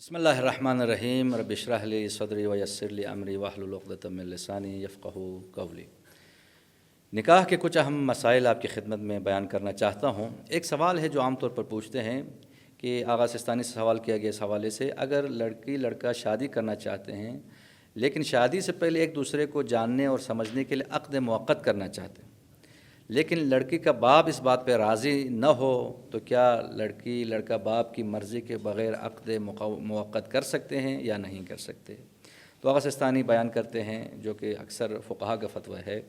بسم اللہ الرحمن الرحیم رب اشرح لی صدری ویسر لی امری واحلل عقدۃ من لسانی یفقہوا قولی۔ نکاح کے کچھ اہم مسائل آپ کی خدمت میں بیان کرنا چاہتا ہوں۔ ایک سوال ہے جو عام طور پر پوچھتے ہیں کہ آغا سستانی سے سوال کیا گیا اس حوالے سے، اگر لڑکی لڑکا شادی کرنا چاہتے ہیں لیکن شادی سے پہلے ایک دوسرے کو جاننے اور سمجھنے کے لیے عقد موقت کرنا چاہتے ہیں، لیکن لڑکی کا باپ اس بات پہ راضی نہ ہو، تو کیا لڑکی لڑکا باپ کی مرضی کے بغیر عقد موقت کر سکتے ہیں یا نہیں کر سکتے؟ تو آغا سستانی بیان کرتے ہیں، جو کہ اکثر فقہا کا فتویٰ ہے،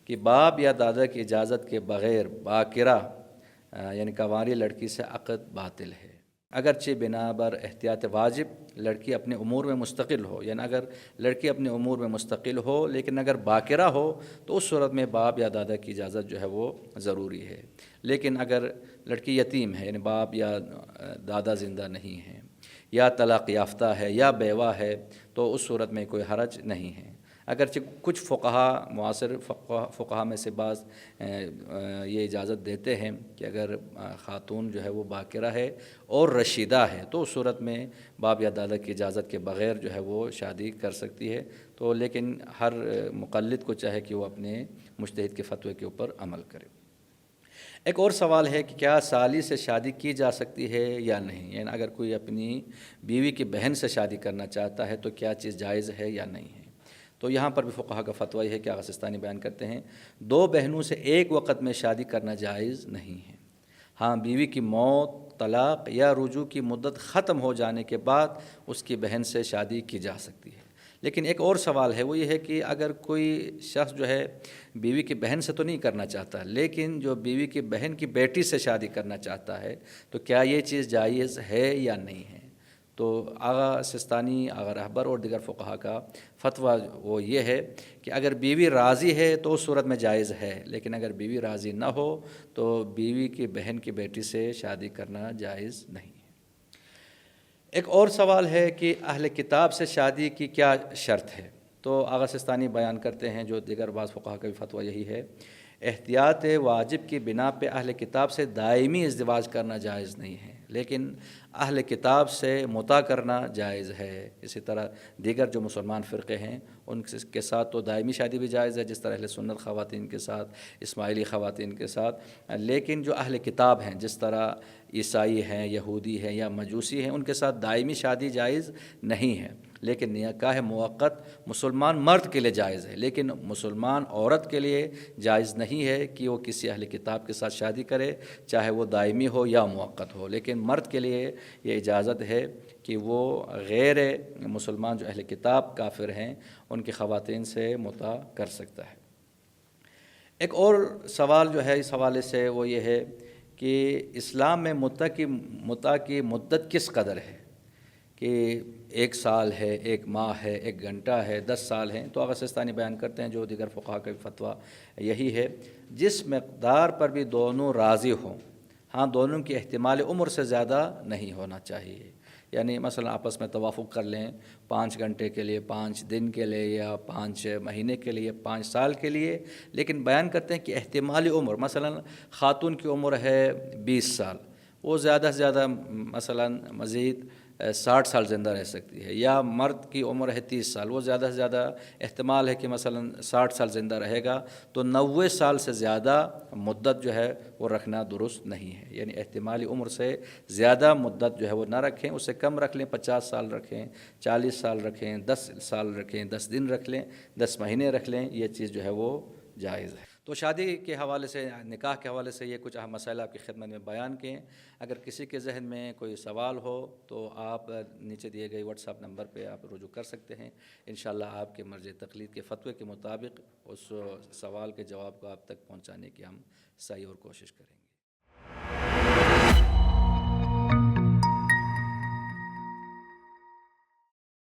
کہ باپ یا دادا کی اجازت کے بغیر باکرہ یعنی کنواری لڑکی سے عقد باطل ہے، اگرچہ بنا بر احتیاط واجب لڑکی اپنے امور میں مستقل ہو، یعنی اگر لڑکی اپنے امور میں مستقل ہو لیکن اگر باکرہ ہو تو اس صورت میں باپ یا دادا کی اجازت جو ہے وہ ضروری ہے۔ لیکن اگر لڑکی یتیم ہے، یعنی باپ یا دادا زندہ نہیں ہیں، یا طلاق یافتہ ہے یا بیوہ ہے، تو اس صورت میں کوئی حرج نہیں ہے۔ اگرچہ کچھ فقہا، معاصر فقہا میں سے بعض یہ اجازت دیتے ہیں کہ اگر خاتون جو ہے وہ باکرہ ہے اور رشیدہ ہے تو اس صورت میں باپ یا دادا کی اجازت کے بغیر جو ہے وہ شادی کر سکتی ہے، تو لیکن ہر مقلد کو چاہے کہ وہ اپنے مجتہد کے فتوے کے اوپر عمل کرے۔ ایک اور سوال ہے کہ کیا سالی سے شادی کی جا سکتی ہے یا نہیں، یعنی اگر کوئی اپنی بیوی کی بہن سے شادی کرنا چاہتا ہے تو کیا چیز جائز ہے یا نہیں ہے؟ تو یہاں پر بھی فقہا کا فتویٰ یہ ہے کہ آغا سستانی بیان کرتے ہیں، دو بہنوں سے ایک وقت میں شادی کرنا جائز نہیں ہے۔ ہاں، بیوی کی موت، طلاق یا رجوع کی مدت ختم ہو جانے کے بعد اس کی بہن سے شادی کی جا سکتی ہے۔ لیکن ایک اور سوال ہے، وہ یہ ہے کہ اگر کوئی شخص جو ہے بیوی کی بہن سے تو نہیں کرنا چاہتا، لیکن جو بیوی کی بہن کی بیٹی سے شادی کرنا چاہتا ہے، تو کیا یہ چیز جائز ہے یا نہیں ہے؟ تو آغا سستانی، آغا رہبر اور دیگر فقہا کا فتویٰ وہ یہ ہے کہ اگر بیوی راضی ہے تو اس صورت میں جائز ہے، لیکن اگر بیوی راضی نہ ہو تو بیوی کی بہن کی بیٹی سے شادی کرنا جائز نہیں ہے۔ ایک اور سوال ہے کہ اہل کتاب سے شادی کی کیا شرط ہے؟ تو آغا سستانی بیان کرتے ہیں، جو دیگر بعض فقہا کا بھی فتویٰ یہی ہے، احتیاط واجب کی بنا پہ اہل کتاب سے دائمی ازدواج کرنا جائز نہیں ہے، لیکن اہل کتاب سے متع کرنا جائز ہے۔ اسی طرح دیگر جو مسلمان فرقے ہیں ان کے ساتھ تو دائمی شادی بھی جائز ہے، جس طرح اہل سنت خواتین کے ساتھ، اسماعیلی خواتین کے ساتھ، لیکن جو اہل کتاب ہیں جس طرح عیسائی ہیں، یہودی ہیں یا مجوسی ہیں، ان کے ساتھ دائمی شادی جائز نہیں ہے، لیکن نکاح موقت مسلمان مرد کے لیے جائز ہے، لیکن مسلمان عورت کے لیے جائز نہیں ہے کہ وہ کسی اہل کتاب کے ساتھ شادی کرے، چاہے وہ دائمی ہو یا موقت ہو۔ لیکن مرد کے لیے یہ اجازت ہے کہ وہ غیر مسلمان جو اہل کتاب کافر ہیں ان کی خواتین سے متع کر سکتا ہے۔ ایک اور سوال جو ہے اس حوالے سے وہ یہ ہے کہ اسلام میں متع کی مدت کس قدر ہے، کہ 1 سال ہے، 1 ماہ ہے، 1 گھنٹہ ہے، 10 سال ہیں؟ تو آغا سستانی بیان کرتے ہیں، جو دیگر فقہا کا فتویٰ یہی ہے، جس مقدار پر بھی دونوں راضی ہوں، ہاں دونوں کی احتمال عمر سے زیادہ نہیں ہونا چاہیے، یعنی مثلا آپس میں توافق کر لیں 5 گھنٹے کے لیے، 5 دن کے لیے، یا 5 مہینے کے لیے، 5 سال کے لیے، لیکن بیان کرتے ہیں کہ احتمالی عمر، مثلا خاتون کی عمر ہے 20 سال، وہ زیادہ سے زیادہ مثلا مزید 60 سال زندہ رہ سکتی ہے، یا مرد کی عمر ہے 30 سال، وہ زیادہ سے زیادہ احتمال ہے کہ مثلا 60 سال زندہ رہے گا، تو 90 سال سے زیادہ مدت جو ہے وہ رکھنا درست نہیں ہے، یعنی احتمالی عمر سے زیادہ مدت جو ہے وہ نہ رکھیں، اس سے کم رکھ لیں، 50 سال رکھیں، 40 سال رکھیں، 10 سال رکھیں، 10 دن رکھ لیں، 10 مہینے رکھ لیں، یہ چیز جو ہے وہ جائز ہے۔ تو شادی کے حوالے سے، نکاح کے حوالے سے یہ کچھ اہم مسائل آپ کی خدمت میں بیان کیے۔ اگر کسی کے ذہن میں کوئی سوال ہو تو آپ نیچے دیے گئے واٹس ایپ نمبر پہ آپ رجوع کر سکتے ہیں، انشاءاللہ آپ کے مرجع تقلید کے فتوے کے مطابق اس سوال کے جواب کو آپ تک پہنچانے کی ہم سعی اور کوشش کریں گے۔